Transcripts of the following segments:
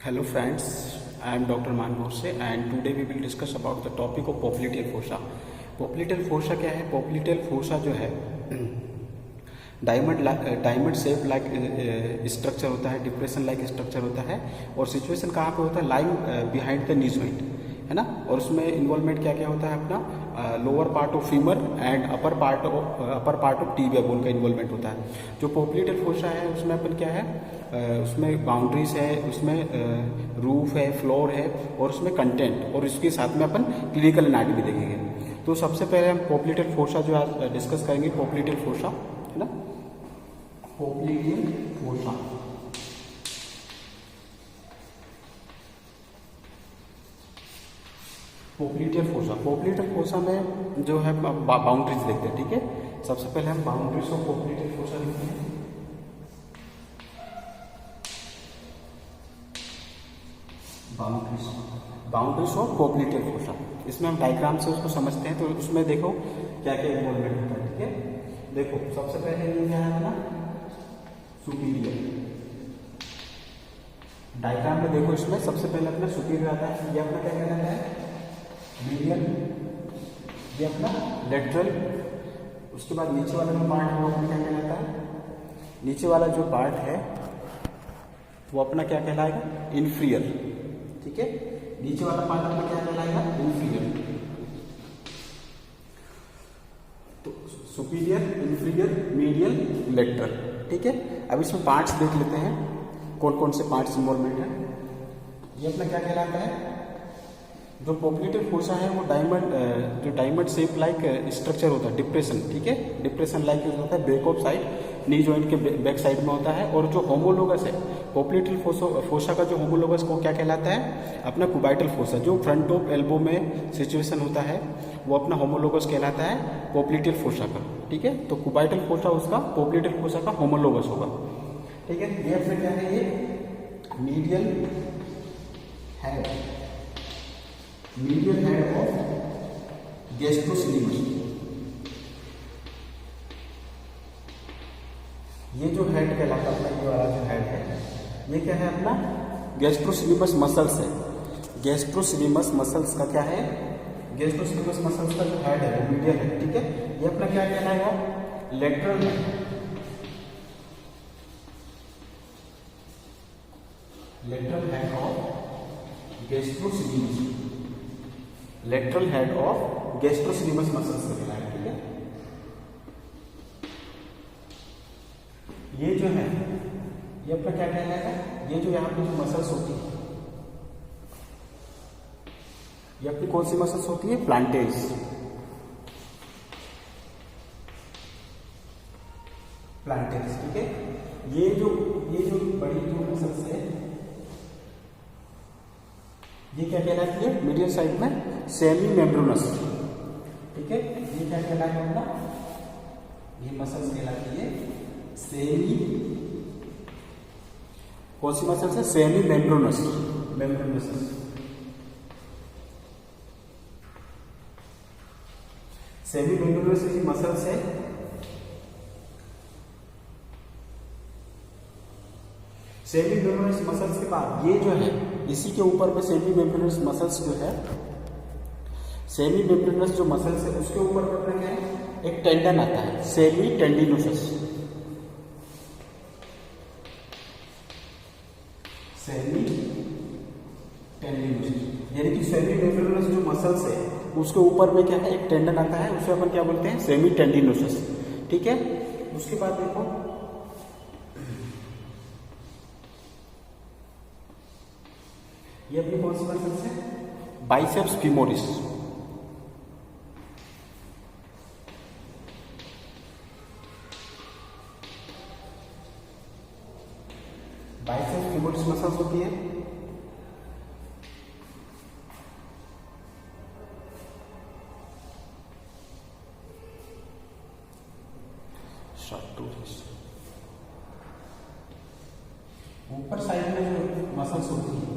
Hello friends, I am Dr. Manmohan and today we will discuss about the topic of popliteal fossa. Popliteal fossa क्या है? Popliteal fossa जो है diamond shape like structure होता है, depression like structure होता है और situation कहाँ पे होता है? Lying behind the knee joint, है ना। और उसमें इन्वॉल्वमेंट क्या क्या होता है? अपना lower part of femur and upper part of tibia bone का इन्वॉल्वमेंट होता है। जो पोप्लिटेल फोसा है उसमें अपन क्या है, उसमें बाउंड्रीज है, उसमें रूफ है, फ्लोर है और उसमें कंटेंट, और इसके साथ में अपन क्लिनिकल एनाटॉमी भी देखेंगे। तो सबसे पहले हम पोप्लिटेल फोसा जो आज डिस्कस करेंगे, पोप्लिटेल फोसा, है ना। पोप्लिटेल फोसा पोप्लिटेल फोसा में जो है बाउंड्रीज देखते हैं, ठीक है। सबसे पहले हम बाउंड्रीज ऑफ पोप्लिटेल फोसा देखते हैं। बाउंड्रीज ऑफ पोप्लिटेल फोसा, इसमें हम डायग्राम से उसको समझते हैं। तो उसमें देखो क्या क्या इन्वॉल्वमेंट होता है, ठीक है। देखो सबसे पहले ये क्या है ना, सुपीरियर। डायग्राम में देखो, इसमें सबसे पहले अपना सुपीरियर आता है, ये अपना क्या कहलाता है? मीडियल। ये अपना लेटरल। उसके बाद नीचे वाला जो पार्ट है वो अपना क्या कहलाता है? नीचे वाला जो पार्ट है वो अपना क्या कहलाएगा? इन्फीरियर, ठीक है। नीचे वाला पार्ट अपना क्या कहलाएगा? इन्फीरियर। तो सुपीरियर, इन्फीरियर, मीडियल, लेटरल, ठीक है। अब इसमें पार्ट्स देख लेते हैं, कौन कौन से पार्ट्स इन्वॉल्वमेंट है। ये अपना क्या कहलाता है? जो पोप्लिटेल फोसा है वो डायमंड शेप लाइक स्ट्रक्चर होता है, डिप्रेशन, ठीक है। डिप्रेशन लाइक होता है back of side, knee joint के बैक साइड में होता है। और जो होमोलोगस है पोप्लिटेल फोसा का, जो होमोलोगस को क्या कहलाता है? अपना कुबाइटल फोसा। जो फ्रंट ऑफ एल्बो में सिचुएशन होता है वो अपना होमोलोगस कहलाता है पोप्लिटेल फोसा का, ठीक है। तो कुबाइटल फोसा उसका पोप्लिटेल फोसा का होमोलोगस होगा, ठीक है। ये अपना क्या है? ये medial head, medial head of gastrocnemius. ये जो हेड कहलाता है अपना, ये वाला जो हेड है ये क्या है? अपना गैस्ट्रोसिलिमस मसल्स है। गैस्ट्रोसिलिमस मसल्स का क्या है? गैस्ट्रोसिलिमस मसल्स का जो हेड है वो मीडियल है, ठीक है। ये अपना क्या कहलाएगा? Lateral head. Lateral head of gastrocnemius, lateral head of gastrocnemius muscles का कहलाएगा, ठीक है। ये जो है ये अपना क्या कहलाएगा? ये जो यहाँ पे जो मसल्स होती है ये अपनी कौन सी मसल्स होती है? प्लांटेज। प्लांटेज, ठीक है। ये जो बड़ी जो मसल्स है ये क्या कहलाती है? मीडियल साइड में सेमी मेम्ब्रेनस, ठीक है। ये क्या कहलाता है? ये मसल्स कहलाती है सेमी, कौन सी मसल्स है? Semi membranes, membranes. Semi membranes की मसल्स है। सेमी मेम्ब्रेनस मसल्स के बाद ये जो है, इसी के ऊपर में सेमी मेम्ब्रेनस मसल्स जो है, सेमी मेम्ब्रेनस जो मसल्स है उसके ऊपर में अपना क्या है? एक टेंडन आता है, सेमी टेंडिनोसस। सेमी टेंडिनोसस यानी कि सेमी मेम्ब्रेनस जो मसल्स है उसके ऊपर में क्या है? एक टेंडन आता है, उसे अपन क्या बोलते हैं? सेमी टेंडिनोसस, ठीक है। उसके बाद देखो ये अपनी कौन सी मसल्स है? Biceps femoris. Biceps femoris muscles होती है। ऊपर साइड में जो मसल्स होती है,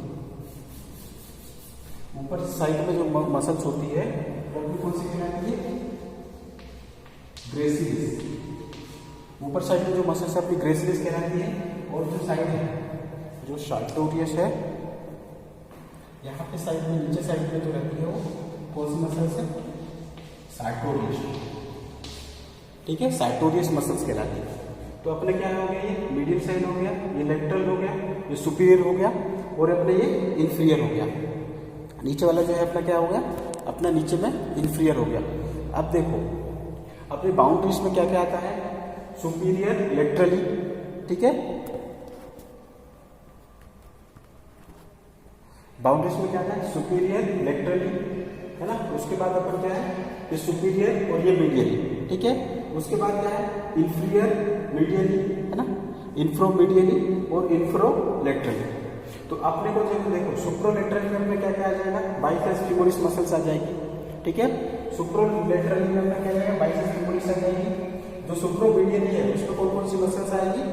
ऊपर साइड में जो मसल्स होती है वो भी कौन सी कहलाती है? ग्रेसिलिस। ऊपर साइड में जो मसल्स अपनी ग्रेसिलिस कहलाती है। और जो साइड है, जो सार्टोरियस है यहाँ पे साइड में, नीचे साइड में जो रहती है वो कौन सी मसल्स है? सार्टोरियस, ठीक है, सार्टोरियस मसल्स कहलाती है। तो अपने क्या हो गया, ये मीडियल साइड हो गया, ये लेटरल हो गया, ये सुपीरियर हो गया और अपने ये इंफीरियर हो गया। नीचे वाला जो है अपना क्या हो गया, अपना नीचे में इंफीरियर हो गया। अब देखो अपनी बाउंड्रीज में क्या क्या आता है, सुपीरियर लेटरली, ठीक है, बाउंड्रीज में क्या है, सुपीरियर लेटरली, है ना। उसके बाद अपन क्या है, ये सुपीरियर और ये मीडियली, ठीक है। उसके बाद क्या है, इंफीरियर मीडियली, है ना, इंफ्रोमीडियली और इंफ्रोलेटरली। तो अपने को जो देखो सुप्रोलेटरली में अपने क्या क्या आ जाएगा, बाइसेप्स फीमोरिस मसल्स आ जाएगी, ठीक है। सुप्रोलेटरली में अपना क्या जाएगा, बाइसेप्स फीमोरिस आ जाएगी। जो सुप्रोमीडियली है उसमें कौन कौन सी मसल्स आएगी,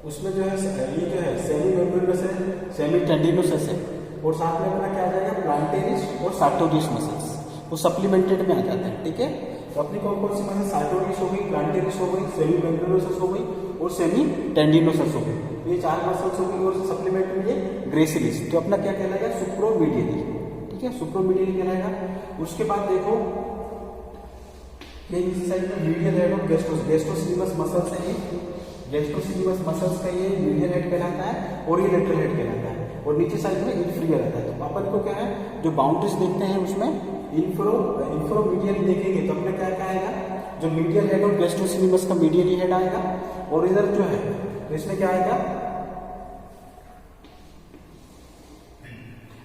उसमें जो है ये जो है सेमी मेम्ब्रेनस है, सेमी टेंडिनोसस है और साथ में अपना क्या आ जाएगा, प्लांटेरिस और सार्टोरियस मसल्स, वो सप्लीमेंटेड में आ जाते हैं, ठीक है। तो अपनी कौन कौन सी मसल, सार्टोरियस हो गई, प्लांटेरिस हो गई, सेमी मेम्ब्रेनोसस हो गई और सेमी टेंडिनोसस हो गई। ये 4 मसल्स हो गई और सप्लीमेंट में ये ग्रेसिलिस। तो अपना क्या कहलाएगा, सुप्रोमीडियली, ठीक है, सुप्रोमीडियली कहलाएगा। उसके बाद देखो ये इस साइड में मीडियल हेड और गैस्ट्रोसिलिमस मसल्स है, ये गैस्ट्रोसिलिमस मसल्स का ये मीडियल हेड कहलाता है और ये लेटरल हेड कहलाता है और नीचे साइड में इंफीरियर आता है। तो अपन को क्या है, जो बाउंड्रीज देखते हैं उसमें इंफ्रोमीडियल देखेंगे तो अपने क्या क्या आएगा, जो मीडियल हेड और गैस्ट्रोसिलिमस का मीडियल हेड आएगा और इधर जो है तो इसमें क्या आएगा,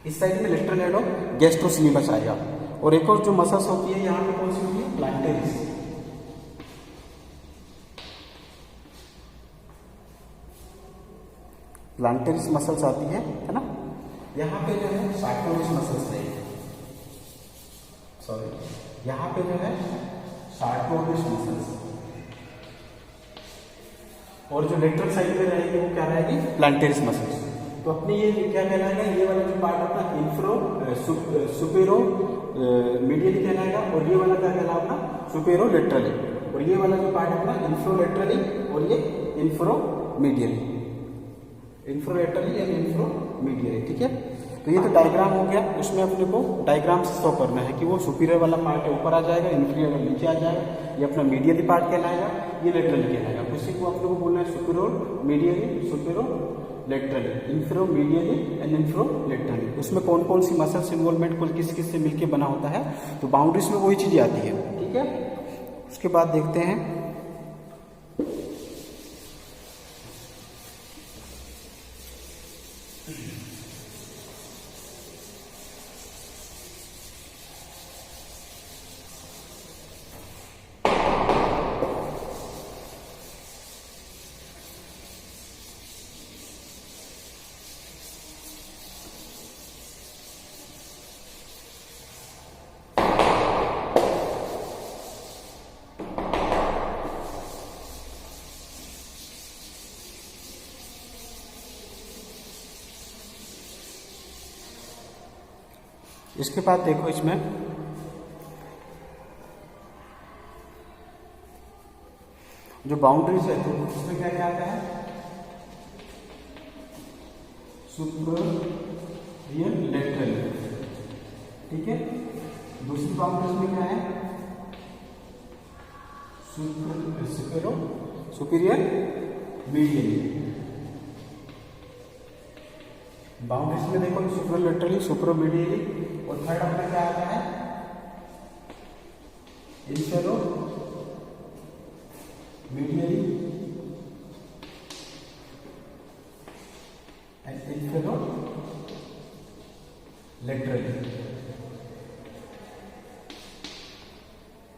इस साइड में लेटरल हेड और गैस्ट्रोसिलिमस आएगा। और एक और जो मसल्स होती है यहाँ पे कौन सी होती है, प्लांटेरिस, प्लांटेरिस मसल्स आती है ना। यहाँ पे जो है सार्टोरियस मसल्स रहेगी, सॉरी यहाँ पे जो है सार्टोरियस मसल्स और जो लेटरल साइड में रहेगी वो क्या रहेगी, प्लांटेरिस मसल्स। तो अपने ये क्या कहलाएगा, ये वाला जो पार्ट अपना सुपेरो मीडियली कहलाएगा और ये वाला क्या कहलाएगा, सुपेरो लेटरली, और ये वाला जो पार्ट अपना इंफ्रोलेटरली और ये इंफ्रोमीडियली, इंफ्रोलेटरली या इंफ्रोमीडियली, ठीक है। तो ये तो डायग्राम हो गया, उसमें अपने को डायग्राम से शो करना है कि वो सुपीरियर वाला पार्ट ऊपर आ जाएगा, इंफीरियर वाला नीचे आ जाएगा, ये अपना मीडियली पार्ट कहलाएगा, ये लेटरली कहलाएगा। उसी को अपने को बोलना है superior medially, superior laterally, inferomedially and inferolaterally. उसमें कौन कौन सी मसल्स इन्वॉल्वमेंट को किस किस से मिलकर बना होता है, तो बाउंड्रीज में वही चीजें आती है, ठीक है। उसके बाद देखते हैं इसके बाद देखो इसमें जो बाउंड्रीज है तो उसमें क्या क्या आता है, सुपीरियर लेटरल, ठीक है। दूसरी बाउंड्रीज में क्या है, सुपीरियर मीडियली। बाउंड्रीज में देखो सुपरलेटरली, सुपरमीडियली और थर्ड अपना क्या आता है, इंफेरो मीडियली एंड इंफेरो लेटरली।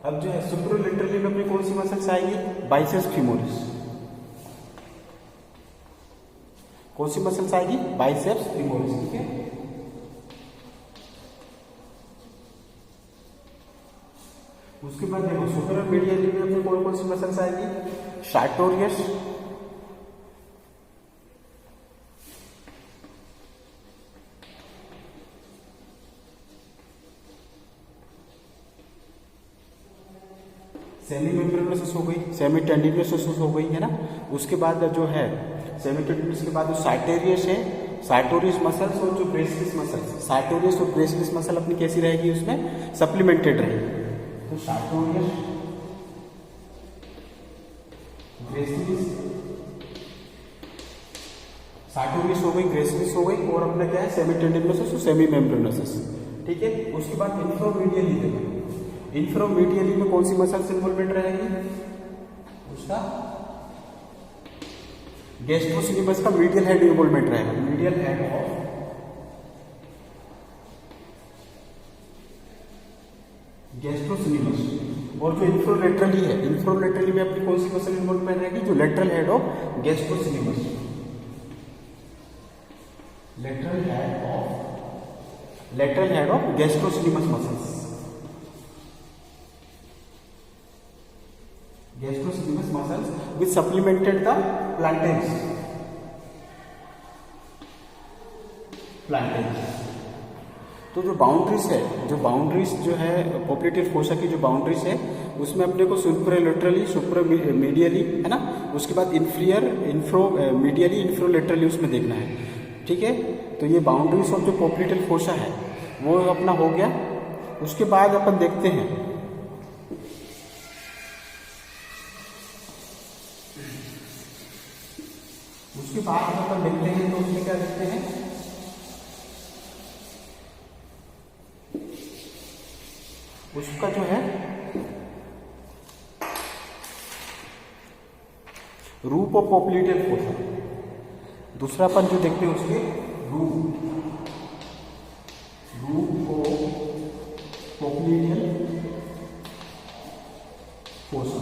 अब जो है सुपरलेटरली में अपनी कौन सी मसल्स आएगी, बाइसेप्स फीमोरिस। कौन सी मसल्स आएगी, बाइसेप्स फीमोरिस, ठीक है। उसके बाद देखो सुपीरियर मीडियली में अपनी कौन कौन सी मसल्स आएगी, सार्टोरियस, सेमी मेम्ब्रेनोसस हो गई, सेमी टेंडिनोसस हो गई, है ना। उसके बाद जो है सेमी टेंडिनोसस के बाद जो सार्टेरियस है सार्टोरियस मसल्स और जो ब्रेसलेस मसल्स, सार्टोरियस और ब्रेसलेस मसल अपनी कैसी रहेगी, उसमें सप्लीमेंटेड रहेगी। तो सार्टोरियस, ब्रेसलेस, सार्टोरियस हो गई, ब्रेसलेस हो गई, और अपना क्या है सेमी टेंडिनोसस और सेमी मेम्ब्रेनोसस। ठीक है, उसके बाद इंफ्रामीडियली देखें। इंफ्रामीडियली में कौन सी मसल्स इन्वॉल्वमेंट रहेगी, उसका गैस्ट्रोसिनिमस का मीडियल हेड इन्वॉल्वमेंट रहेगा, मीडियल हेड ऑफ गैस्ट्रोसिनिमस। और जो इंफ्रोलेटरली है, इंफ्रोलेटरली में अपनी कौन सी मसल इन्वॉल्वमेंट रहेगी, जो lateral head of gastrocnemius, lateral head of gastrocnemius muscles, gastrocnemius muscles which supplemented the plantaris, तो जो बाउंड्रीज है, जो बाउंड्रीज जो है पोप्लेटियल फोसा की जो बाउंड्रीज है, उसमें अपने को सुपरालेटरली, सुपरामीडियली, है ना, उसके बाद मीडियली, इंफ्रोलेटरली उसमें देखना है। ठीक है, तो ये बाउंड्रीज ऑफ जो पोप्लेटियल फोसा है वो अपना हो गया। उसके बाद अपन देखते हैं अपन देखते हैं तो उसमें क्या देखते हैं, उसका जो है रूप ऑफ पोप्लेटियल फोसा। दूसरा अपन जो देखते हैं उसके रूप ऑफ पोप्लेटियल फोसा।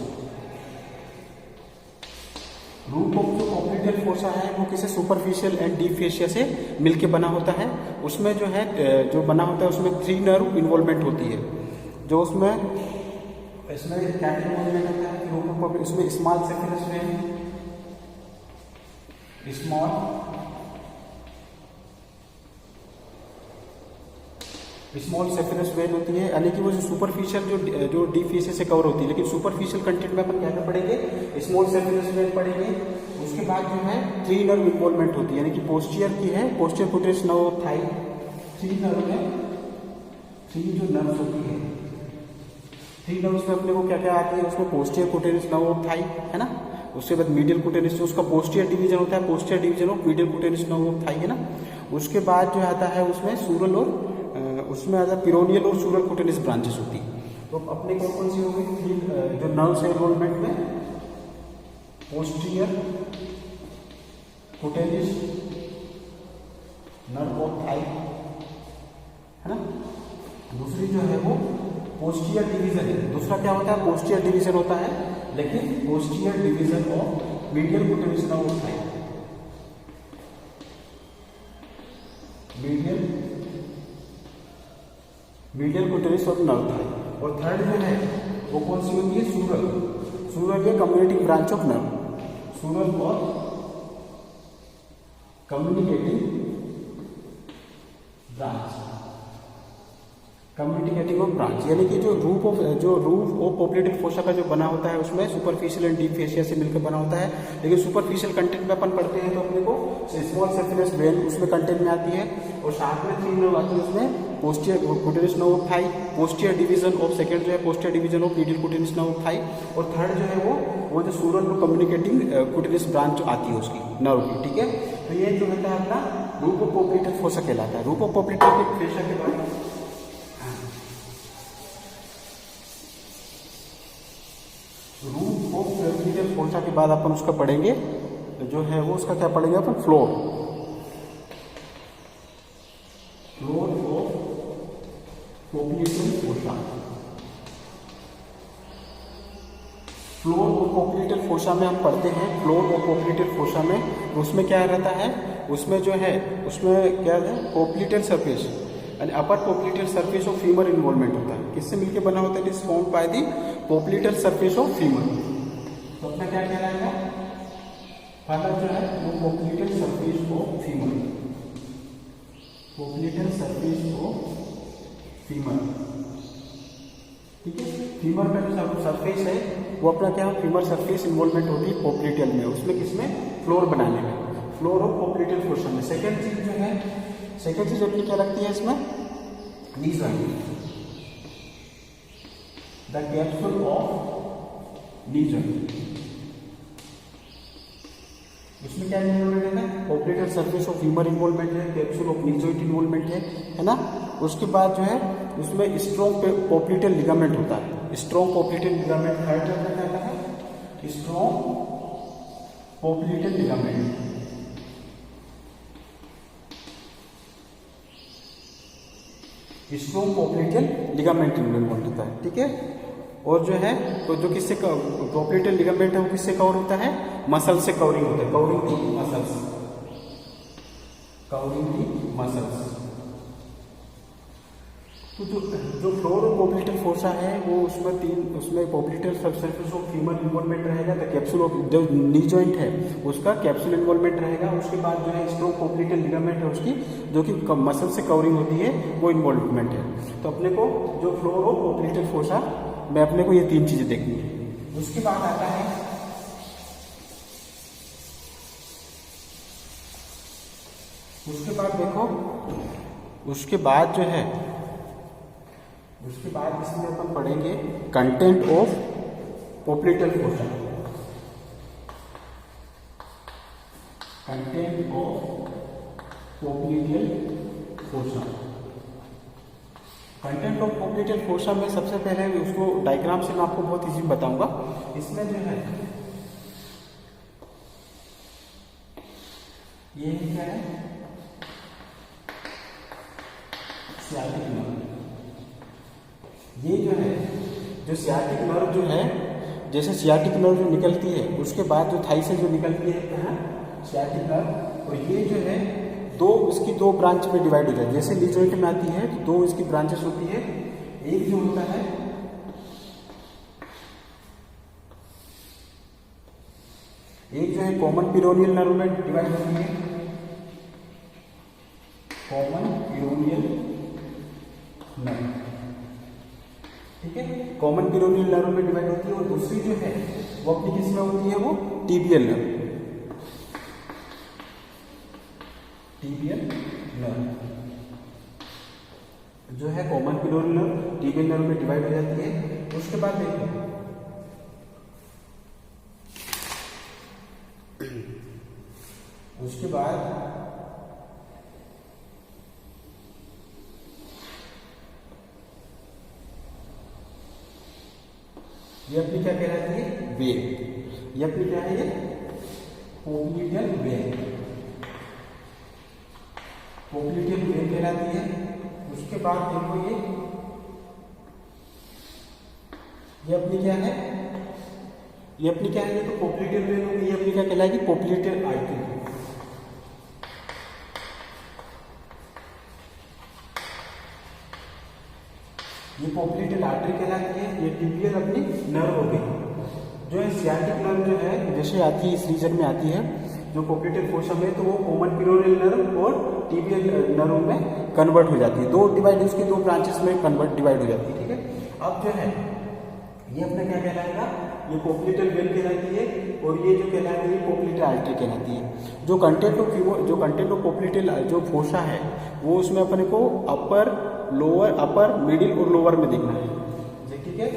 रूप ऑफ जो पोप्लेटियल फोसा है वो किसी सुपरफिशियल एंड डीप फेशिया से मिलके बना होता है। उसमें जो है जो बना होता है उसमें 3 नर्व इन्वॉल्वमेंट होती है, जो इसमें क्या इन्वॉल्वमेंट होता है रूप ऑफ, इसमें स्मॉल सेफिरस वेन, स्मॉल सेफिरस वेन होती है, यानी कि वो जो सुपरफिशियल जो डीप फेशिया से कवर होती है, लेकिन सुपरफिशियल कंटेंट में अपन क्या पढ़ेंगे, स्मॉल सेफिरस वेन पढ़ेंगे। उसके बाद जो है 3 नर्व इन्वॉल्वमेंट होती है, यानी कि पोस्टीरियर की है, posterior cutaneous nerve of Thai, 3 nerve में 3 जो नर्व्स होती है, 3 नर्व्स में अपने को क्या क्या आती है, उसमें posterior cutaneous nerve of Thai, है ना, उसके बाद मीडियल क्यूटेनियस, जो उसका पोस्टीरियर डिवीजन होता है, posterior division of medial cutaneous nerve of Thai, है ना। उसके बाद जो आता है उसमें सूरल और उसमें आता है पिरोनियल और सूरल क्यूटेनियस ब्रांचेस होती है। तो अपने कौन सी हो गई जो नर्व्स है इन्वॉल्वमेंट में, posterior cutaneous nerve of Thai, है ना। दूसरी जो है वो पोस्टीरियर डिवीजन है, दूसरा क्या होता है पोस्टीरियर डिवीजन होता है, लेकिन posterior division of medial cutaneous nerve of thigh, medial cutaneous of nerve thigh. और थर्ड जो है वो कौन सी होती है, सूरल या communicating branch of nerve, sural और कम्युनिकेटिंग ऑफ ब्रांच, यानी कि जो रूफ ऑफ पोप्लेटियल फोसा का जो बना होता है उसमें सुपरफिशियल एंड डीप फेशिया से मिलकर बना होता है। लेकिन सुपरफिशियल कंटेंट में अपन पढ़ते हैं तो अपने को स्मॉल सेफिरस वेन उसमें कंटेंट में आती है, और साथ में 3 नर्व आती है उसमें, posterior cutaneous nerve of Thai, posterior division of second जो है posterior division of medial cutaneous nerve of Thai, और थर्ड जो है वो जो सूरल और कम्युनिकेटिंग क्यूटेनियस ब्रांच जो आती है उसकी नर्व की। ठीक है, तो ये जो होता है अपना रूप ऑफ पोप्लेटियल फोसा कहलाता है। रूप ऑफ पोप्लेटियल फोसा के बाद रूप ऑफ पोप्लेटियल फोसा के बाद अपन उसका पढ़ेंगे जो है वो उसका क्या पढ़ेंगे अपन, floor of popliteal fossa. Floor of popliteal fossa में हम पढ़ते हैं, फ्लोर ऑफ पोप्लेटियल फोसा में उसमें क्या रहता है, उसमें जो है उसमें क्या है पोप्लेटियल सरफेस यानी upper popliteal surface of femur involvement होता है। किससे मिलकर बना होता है, it is formed by the popliteal surface of femur. तो अपना क्या कहलाएगा, पहला जो है वो popliteal surface of femur, popliteal surface of femur. ठीक है, फीमर का जो सरफेस है वो अपना क्या है, फीमर सरफेस इन्वॉल्वमेंट होती है पोप्लेटियल में, उसमें किसमें, फ्लोर बनाने में, फ्लोर ऑफ पोप्लेटियल फोसा में। सेकेंड चीज जो है, सेकेंड चीज अपनी क्या लगती है इसमें, knee joint, the capsule of knee joint. इसमें क्या इन्वॉल्वमेंट है, पॉपुलेटर सर्फेस ऑफ ह्यूमर इन्वॉल्वमेंट है, capsule of knee joint involvement है ना। उसके बाद जो है उसमें स्ट्रॉन्ग पॉपुलेटर लिगामेंट होता है, strong popliteal ligament, third chapter क्या आता है, strong popliteal ligament. Strong popliteal ligament involvement होता है, ठीक है। और जो है तो जो किससे पॉपुलेटर लिगामेंट है वो किससे कवर होता है, मसल से कवरिंग होता है, कवरिंग दी मसल्स, कवरिंग दी मसल्स। तो जो फ्लोर और पॉपुलेटर फोसा है वो उसमें पॉपुलेटर सरफेस ऑफ ह्यूमर इन्वॉल्वमेंट रहेगा, तो कैप्सूल ऑफ जो नी जॉइंट है उसका कैप्सूल इन्वॉल्वमेंट रहेगा। उसके बाद जो है स्ट्रॉन्ग पॉपुलेटर लिगामेंट है उसकी, जो कि मसल से कवरिंग होती है, वो इन्वॉल्वमेंट है। तो अपने को जो फ्लोर और पॉपुलेटर फोसा में अपने को ये तीन चीजें देखनी है। उसके बाद आता है उसके बाद देखो, उसके बाद जो है उसके बाद इसमें अपन पढ़ेंगे content of popliteal fossa, content of popliteal fossa. Content of popliteal fossa में सबसे पहले उसको डायग्राम से मैं आपको बहुत इजी बताऊंगा। इसमें जो है ये क्या है, सियाटिक नर्व। ये जो है जो सियाटिक नर्व जो है, जैसे सियाटिक नर्व जो निकलती है उसके बाद जो थाई से जो निकलती है सियाटिक नर्व, और ये जो है इसकी दो ब्रांच में डिवाइड हो जाती है। जैसे नी जॉइंट में आती है तो दो इसकी ब्रांचेस होती है, एक जो होता है एक जो है कॉमन पिरोनियल नर्व में डिवाइड होती है, कॉमन पिरोनियल नर्व, ठीक है, कॉमन पिरोनियल नर्व में डिवाइड होती है। और दूसरी जो है वो अपनी किस में होती है, वो टीबियल नर्व, टीबियल नर्व जो है कॉमन पिरोनियल नर्व टीबियल नर्व में डिवाइड हो जाती है। उसके बाद देखो उसके बाद ये अपनी क्या कहलाती है, वेव। ये अपनी क्या है, ये पॉपुलेटर वेव, पॉपुलेटर वेव कहलाती है। उसके बाद देखो ये अपनी क्या है, ये अपनी क्या है, ये तो पॉपुलेटर वेव होगी, ये अपनी क्या कहलाएगी, पॉपुलेटर आर्टरी। ये पॉपुलेटर आर्टरी कहलाती है। ये टीबियल अपनी नर्व हो गई। जो है सियाटिक नर्व जो है जैसे आती है इस रीजन में आती है, जो पॉपुलेटर फोसा में, तो वो कॉमन पिरोनियल नर्व और टीबियल नर्व में कन्वर्ट हो जाती है। उसकी दो ब्रांचेस में डिवाइड हो जाती है, ठीक है। अब जो है ये अपना क्या कहलाएगा, ये पॉपुलेटर वेव कहलाती है, और ये जो कहलाती है पॉपुलेटर आर्टरी कहलाती है। जो कंटेंट ऑफ पॉपुलेटर जो फोसा है वो उसमें अपने को अपर, लोअर, अपर, मिडिल और लोअर में देखना है, ठीक है।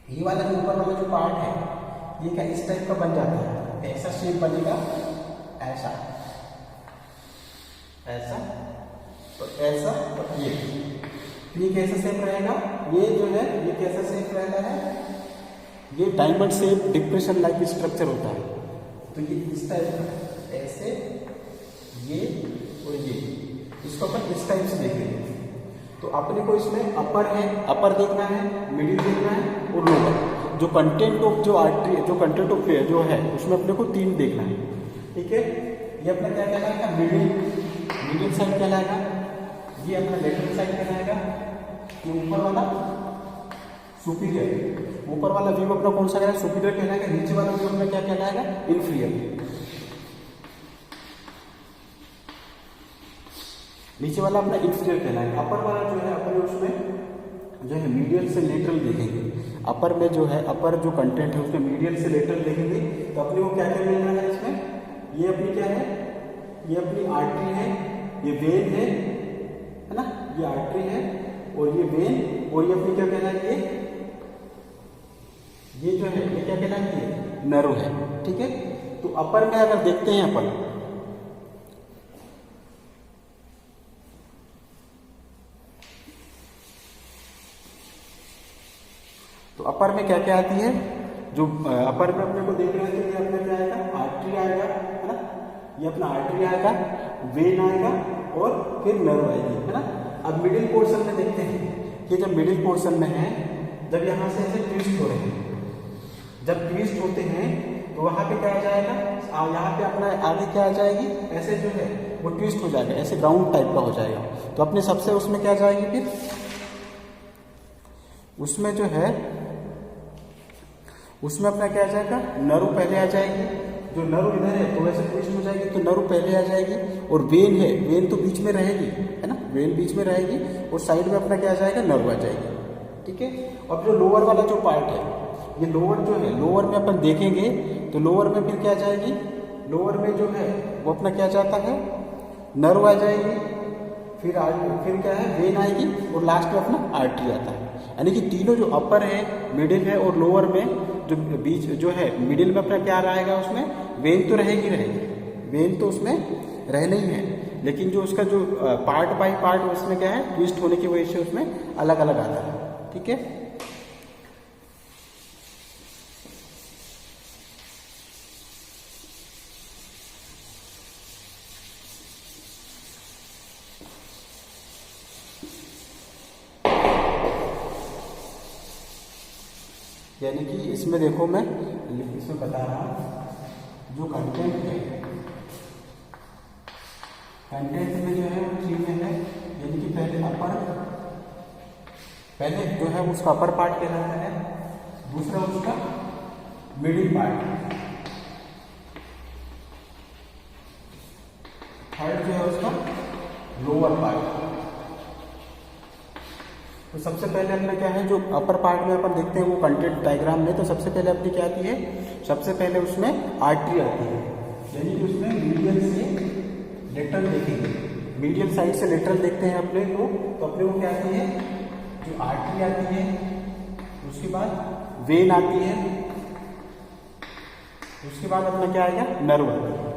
ये वाला जो ऊपर वाला जो पार्ट है ये क्या इस टाइप का बन जाता है, ऐसा शेप बनेगा, ऐसा ऐसा तो ऐसा, और ये कैसा शेप रहेगा, ये जो है ये कैसा शेप रहता है, ये diamond shape depression like structure होता है। तो ये इस टाइप का, ऐसे ये और ये, इसको अपन इस टाइप से देखेंगे। तो अपने को इसमें अपर है, अपर देखना है, मिडिल देखना है और लोअर। जो कंटेंट ऑफ जो आर्टरी, जो कंटेंट ऑफ जो है उसमें अपने को तीन देखना है, ठीक है। ये अपना क्या कहलाएगा, मिडिल साइड कहलाएगा, ये अपना लेटरल साइड कहलाएगा, ये ऊपर वाला सुपीरियर, ऊपर वाला व्यू अपना कौन सा कहलाएगा, सुपीरियर कहलाएगा। नीचे वाला व्यू अपना क्या कहलाएगा, इंफीरियर। नीचे वाला अपना इंफीरियर कहलाएगा। अपर वाला जो है अपने उसमें जो है मीडियल से लेटरल देखेंगे। अपर में जो है, अपर जो कंटेंट है उसमें मीडियल से लेटरल देखेंगे। तो अपने को क्या क्या मिलना है इसमें, ये अपनी क्या है, ये अपनी आर्टरी है, ये वेन है ना, ये आर्टरी है और ये वेन, और ये अपनी क्या कहलाती है, ये जो है ये क्या कहलाती है, नर्व है। ठीक है, तो अपर में अगर देखते हैं अपन, तो अपर में क्या क्या आती है, जो अपर में अपने को देख रहे हैं, तो ये अपना क्या आएगा, आर्टरी आएगा, है ना, ये अपना आर्टरी आएगा, वेन आएगा और फिर नर्व आएगी, है ना। अब मिडिल पोर्शन में देखते हैं कि जब मिडिल पोर्शन में है, जब यहाँ से ऐसे ट्विस्ट हो रहे हैं, जब ट्विस्ट होते हैं तो वहां पे क्या आ जाएगा, यहाँ पे अपना आगे क्या आ जाएगी, ऐसे जो है वो ट्विस्ट हो जाएगा, ऐसे राउंड टाइप का हो जाएगा। तो अपने सबसे उसमें क्या जाएगी, फिर उसमें जो है, उसमें अपना क्या आ जाएगा, नर्व पहले आ जाएगी, जो नर्व इधर है तो वैसे ट्विस्ट हो जाएगी, तो नर्व पहले आ जाएगी, और वेन है, वेन तो बीच में रहेगी, है ना, वेन बीच में रहेगी, और साइड में अपना क्या आ जाएगा, नर्व आ जाएगी। ठीक है, अब जो लोअर वाला जो पार्ट है, ये लोअर जो है, लोअर में अपन देखेंगे तो लोअर में फिर क्या जाएगी, लोअर में जो है वो अपना क्या जाता है, नर्व आ जाएगी, फिर क्या है, वेन आएगी, और लास्ट में अपना आर्टरी आता है। यानी कि तीनों जो अपर है, मिडिल है और लोअर में जो बीच जो है, मिडिल में अपना क्या रहेगा, उसमें वेन तो रहेगी, वेन तो उसमें रहना ही है, लेकिन जो उसका जो पार्ट बाय पार्ट उसमें क्या है, ट्विस्ट होने की वजह से उसमें अलग अलग आता है। ठीक है, यानी कि इसमें देखो, मैं इसमें बता रहा हूँ, जो कंटेंट है, कंटेंट में जो है वो चीजें है, यानी कि पहले जो है उसका अपर पार्ट कहलाता है, दूसरा उसका मिडिल पार्ट, थर्ड जो है उसका लोअर पार्ट। तो सबसे पहले अपना क्या है, जो अपर पार्ट में अपन देखते हैं वो कंटेंट डायग्राम में, तो सबसे पहले अपनी क्या आती है, सबसे पहले उसमें आर्टरी आती है, यानी कि उसमें मीडियल से लेटरल देखेंगे, मीडियल साइड से लेटरल देखते हैं अपने को, तो अपने को क्या आती है, जो आर्टरी आती है, उसके बाद वेन आती है, उसके बाद अपना क्या आएगा, नर्व आती है।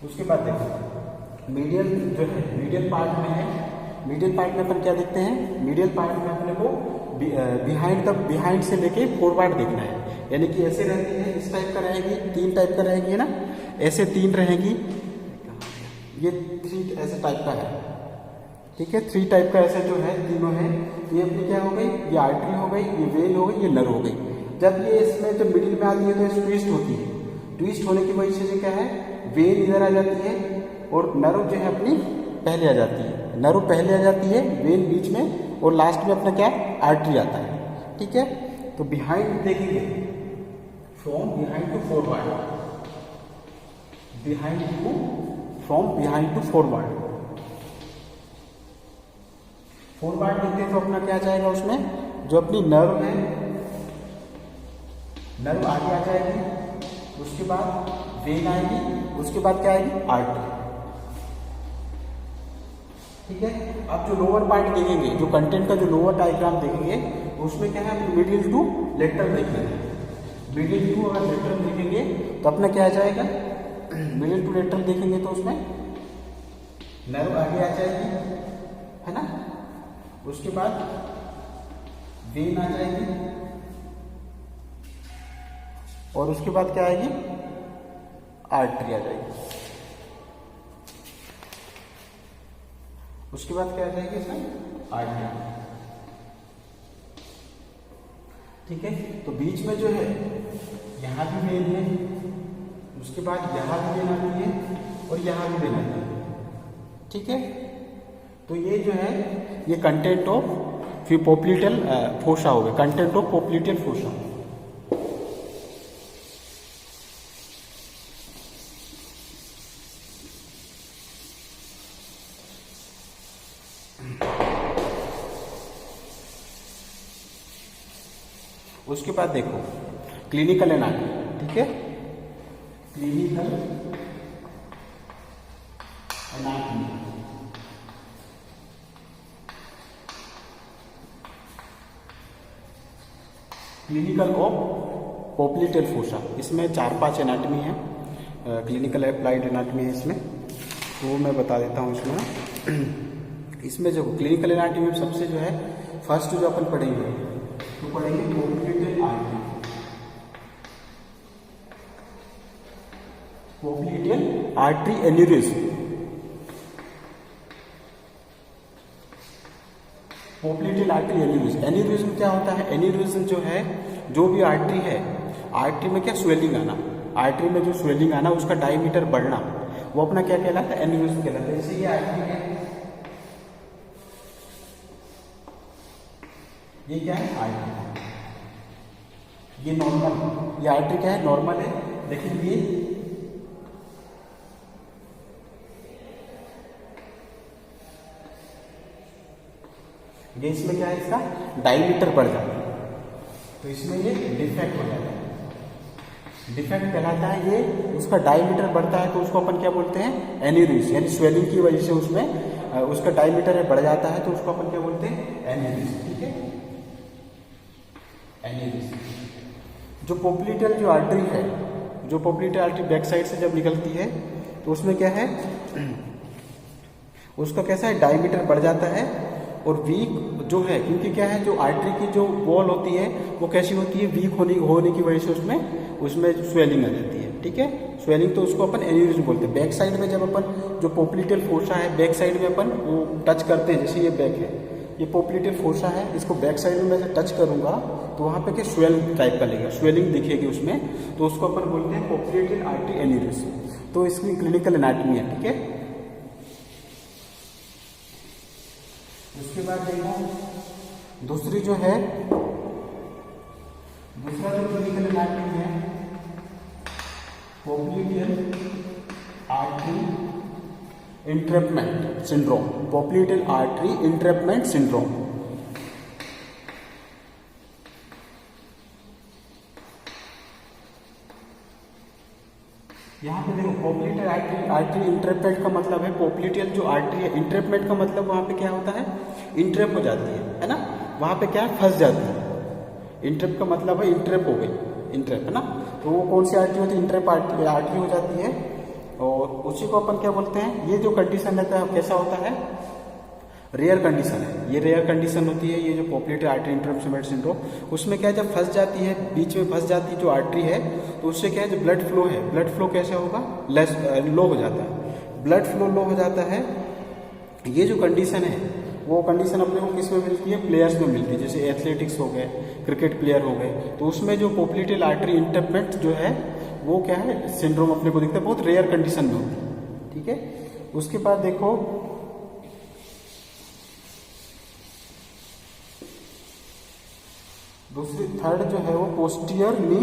उसके बाद देखो मीडियल जो है, मीडियल पार्ट में है, मीडियल पार्ट में अपन क्या देखते हैं, मीडियल पार्ट में अपने को बिहाइंड से लेके फॉरवर्ड देखना है, यानी कि ऐसे रहती है, इस टाइप का रहेगी, 3 टाइप का रहेगी, है ना, ऐसे 3 रहेगी, ये 3 ऐसे टाइप का है। ठीक है, 3 टाइप का ऐसे जो है, तीनों है, ये अपनी क्या हो गई, ये आर्टरी हो गई, ये वेन हो गई, ये नर्व हो गई। जब ये इसमें जब मिडिल में आती है तो ये ट्विस्ट होती है, ट्विस्ट होने की वजह से क्या है, वेन इधर आ जाती है और नर्व जो है अपनी पहले आ जाती है, नर्व पहले आ जाती है, वेन बीच में, और लास्ट में अपना क्या, आर्टरी आता है। ठीक है, तो बिहाइंड देखेंगे, from behind to forward, from behind to forward, forward देखते हैं तो अपना क्या जाएगा, उसमें जो अपनी नर्व है, नर्व आगे आ जाएगी, उसके बाद वेन आएगी, उसके बाद क्या आएगी, आर्टरी। ठीक है, अब जो लोअर पार्ट देखेंगे, जो कंटेंट का जो लोअर डायग्राम देखेंगे, उसमें क्या है, मिडिल टू लेटरल देखेंगे, मिडिल टू अगर लेटरल देखेंगे तो अपना क्या आ जाएगा, मिडिल टू लेटरल देखेंगे तो उसमें नर्व आगे आ जाएगी, है ना, उसके बाद वेन आ जाएगी, और उसके बाद क्या आएगी, आर्टरी आ जाएगी, उसके बाद क्या आ जाएगी, इसमें आर्टरी। ठीक है, तो बीच में जो है यहाँ भी वेन है, उसके बाद यहाँ भी वेन आती है और यहाँ भी वेन आती है। ठीक है, तो ये जो है ये कंटेंट ऑफ फिर पोप्लिटल फोसा हो गया, कंटेंट ऑफ पोप्लिटल फोसा। उसके बाद देखो क्लिनिकल एनाटॉमी। ठीक है, clinical anatomy. Clinical of popliteal fossa, इसमें 4-5 एनाटमी है, क्लिनिकल अप्लाइड एनाटमी है इसमें, तो वो मैं बता देता हूँ इसमें। इसमें जो क्लिनिकल एनाटमी में सबसे जो है फर्स्ट जो अपन पढ़ेंगे तो पढ़ेंगे popliteal artery. Popliteal artery aneurysm. Popliteal artery aneurysm. Aneurysm क्या होता है? एन्यूरिज्म जो है, जो भी आर्टरी है, आर्टरी में क्या स्वेलिंग आना, आर्टरी में जो स्वेलिंग आना, उसका डायमीटर बढ़ना, वो अपना क्या कहलाता है? एन्यूरिज्म कहलाता है। जैसे ये आर्टरी है, ये क्या है? आर्टरी, ये नॉर्मल, ये आर्टरी क्या है? नॉर्मल है, लेकिन ये इसमें क्या है? इसका डायमीटर बढ़ जाता है, तो इसमें ये डिफेक्ट हो जाता है। डिफेक्ट कहलाता है ये, उसका डायमीटर बढ़ता है तो उसको अपन क्या बोलते हैं? एन्यूरिज्म, यानी स्वेलिंग की वजह से उसमें उसका डायमीटर बढ़ जाता है तो उसको अपन क्या बोलते हैं? एन्यूरिज्म। ठीक है, एन्यूरिज्म। जो पोप्लीटेल जो आर्टरी है, जो पोप्लीटेल आर्टरी बैक साइड से जब निकलती है तो उसमें क्या है? उसका कैसा है? डायमीटर बढ़ जाता है, और वीक जो है, क्योंकि क्या है, जो आर्टरी की जो वॉल होती है वो कैसी होती है? वीक होने की वजह से उसमें स्वेलिंग आ जाती है। ठीक है, स्वेलिंग, तो उसको अपन एन्यूरिज्म बोलते हैं। बैक साइड में जब अपन जो पोप्लीटेल फोसा है, बैक साइड में अपन वो टच करते हैं, जैसे ये बैक है, ये पोप्लीटेल फोसा है, इसको बैक साइड में मैं टच करूंगा तो वहाँ पे क्या स्वेल टाइप का लगेगा, स्वेलिंग दिखेगी उसमें, तो उसको अपन बोलते हैं पोप्लीटेल आर्टरी एन्यूरिज्म। तो इसकी क्लिनिकल एनाटमी है। ठीक है, उसके बाद देखो दूसरी जो है, दूसरा जो क्लिनिकल एनाटमी है, popliteal artery entrapment syndrome. Popliteal artery entrapment syndrome. यहाँ पे देखो पोप्लीटेल आर्टरी इंट्रैपमेंट का मतलब है, पोप्लीटेल जो आर्टरी है, इंट्रैपमेंट का मतलब वहां पे क्या होता है? इंट्रैप हो जाती है ना, वहां पे क्या फंस जाती है। इंट्रैप का मतलब है इंट्रैप हो गई, इंट्रैप है ना, तो वो कौन सी आर्टरी होती है? इंट्रैप आर्टरी हो जाती है, और उसी को अपन क्या बोलते हैं? ये जो कंडीशन रहता है कैसा होता है? रेयर कंडीशन है, ये रेयर कंडीशन होती है, ये जो पोप्लीटेल आर्टरी इंट्रैपमेंट सिंड्रोम। उसमें क्या है, जब फंस जाती है, बीच में फंस जाती है जो आर्टरी है, तो उससे क्या है, जो ब्लड फ्लो है, ब्लड फ्लो कैसे होगा? लो हो जाता है, ब्लड फ्लो लो हो जाता है। ये जो कंडीशन है, वो कंडीशन अपने को किस में मिलती है? प्लेयर्स में मिलती है, जैसे एथलेटिक्स हो गए, क्रिकेट प्लेयर हो गए, तो उसमें जो पोप्लीटेल आर्टरी इंट्रैपमेंट जो है वो क्या है? सिंड्रोम अपने को दिखता है, बहुत रेयर कंडीशन में होती है। ठीक है, उसके बाद देखो दूसरी थर्ड जो है वो पोस्टीरियर नी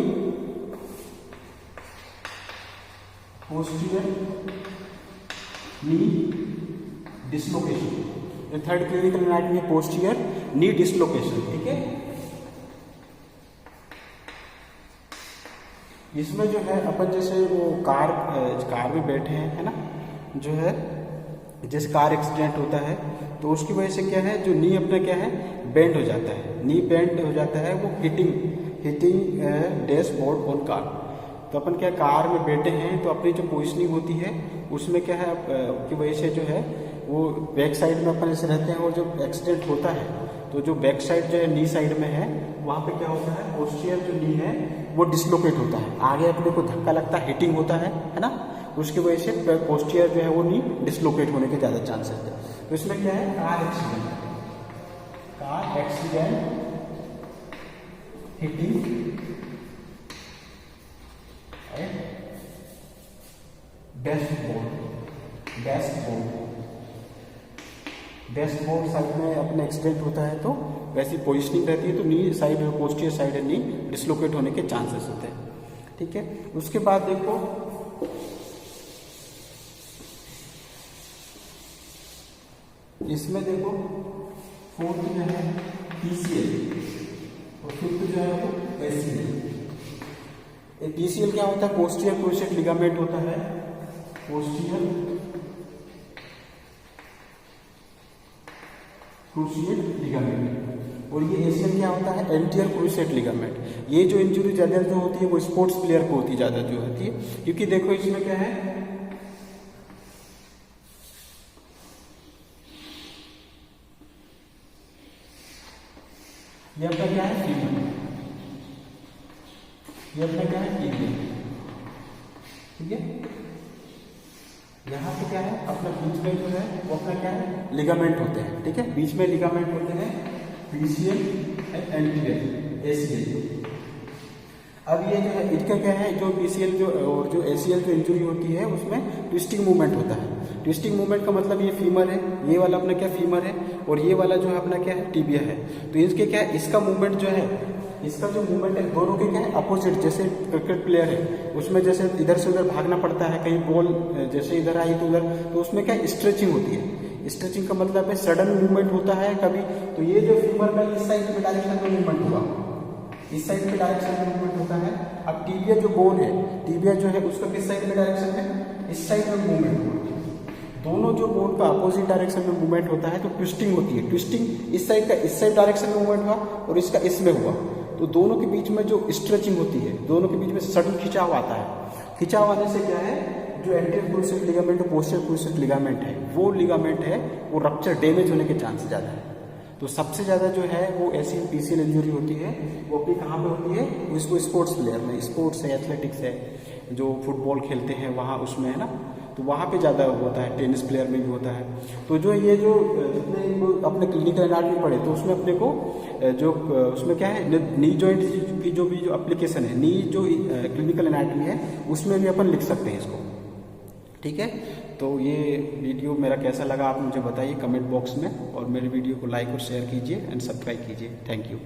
डिसलोकेशन। थर्ड क्लिनिकल एनाटमी है पोस्टीरियर नी डिसलोकेशन। ठीक है, इसमें जो है अपन जैसे वो कार में बैठे हैं, है ना, जो है जैसे कार एक्सीडेंट होता है तो उसकी वजह से क्या है, जो नी अपना क्या है? बेंड हो जाता है, नी बेंड हो जाता है, वो हिटिंग डैशबोर्ड ऑन कार। तो अपन क्या कार में बैठे हैं तो अपनी जो पोजिशनिंग होती है उसमें क्या है की वजह से जो है वो बैक साइड में अपन ऐसे रहते हैं, और जब एक्सीडेंट होता है तो जो बैक साइड जो है नी साइड में है, वहाँ पे क्या होता है? पोस्टीरियर जो नी है वो डिसलोकेट होता है, आगे अपने को धक्का लगता है, हिटिंग होता है ना, उसकी वजह से पोस्टीरियर जो है वो नी डिसलोकेट होने के ज़्यादा चांसेस है। तो इसमें क्या है? Car accident hitting dashboard side में अपने एक्सीडेंट होता है तो वैसी पोजिशनिंग रहती है, तो नी साइड और पोस्टीरियर साइड नी डिसलोकेट होने के चांसेस होते हैं। ठीक है, उसके बाद देखो इसमें देखो फोर्थ जो है PCL और फिफ्थ जो है वो ACL। पीसीएल क्या होता है? पोस्टीरियर क्रूसिएट लिगामेंट होता है, पोस्टीरियर क्रूसिएट लिगामेंट। और ये एसीएल क्या होता है? Anterior cruciate ligament. ये जो इंजरी ज्यादा जो होती है वो स्पोर्ट्स प्लेयर को होती ज्यादा जो होती है, क्योंकि देखो इसमें क्या है, ये अपना क्या है? फीमर। ये अपना क्या है? टीबिया। ठीक है, यहाँ पे क्या है अपना बीच में जो है वो अपना क्या है? लिगामेंट होते हैं। ठीक है, बीच में लिगामेंट होते हैं, पीसीएल एंड एंटीरियर एसीएल। अब ये जो है इनका क्या है, जो पीसीएल जो और जो एसीएल जो इंजरी होती है उसमें ट्विस्टिंग मूवमेंट होता है। ट्विस्टिंग मूवमेंट का मतलब ये फीमर है, ये वाला अपना क्या फीमर है, और ये वाला जो है अपना क्या है? टीबिया है। तो इसके क्या है, इसका मूवमेंट जो है, इसका जो मूवमेंट है दोनों के क्या है? अपोजिट। जैसे क्रिकेट प्लेयर है उसमें जैसे इधर से उधर भागना पड़ता है, कहीं बॉल जैसे इधर आई तो उधर, तो उसमें क्या स्ट्रेचिंग होती है। स्ट्रेचिंग का मतलब है सडन मूवमेंट होता है कभी। तो ये जो फीमर का इस साइड में डायरेक्शन में मूवमेंट हुआ, इस साइड में डायरेक्शन में मूवमेंट होता है। अब टीबिया जो बोन है, टीबिया जो है उसका किस साइड में डायरेक्शन में? इस साइड में मूवमेंट हुआ। दोनों जो बोन का अपोजिट डायरेक्शन में मूवमेंट होता है तो ट्विस्टिंग होती है। ट्विस्टिंग इस साइड का इस साइड डायरेक्शन में मूवमेंट हुआ और इसका इसमें हुआ, तो दोनों के बीच में जो स्ट्रेचिंग होती है, दोनों के बीच में सडन खिंचाव आता है। खिंचाव आने से क्या है, जो एंटीरियर क्रूसिएट लिगामेंट और पोस्टीरियर क्रूसिएट लिगामेंट है, वो लिगामेंट है वो रप्चर डैमेज होने के चांस ज़्यादा है। तो सबसे ज़्यादा जो है वो ऐसी पीसीएल इंजरी होती है, वो अपनी कहाँ पे होती है? उसको स्पोर्ट्स प्लेयर में, स्पोर्ट्स है, एथलेटिक्स है, जो फुटबॉल खेलते हैं वहाँ उसमें है ना, तो वहाँ पे ज़्यादा होता है। टेनिस प्लेयर में भी होता है। तो जो ये जो जितने अपने क्लिनिकल एनाटॉमी पढ़े तो उसमें अपने को जो उसमें क्या है, नी जॉइंट की जो भी जो एप्लीकेशन है, नी जो क्लिनिकल एनाटॉमी है उसमें भी अपन लिख सकते हैं इसको। ठीक है, तो ये वीडियो मेरा कैसा लगा आप मुझे बताइए कमेंट बॉक्स में, और मेरे वीडियो को लाइक और शेयर कीजिए एंड सब्सक्राइब कीजिए। Thank you.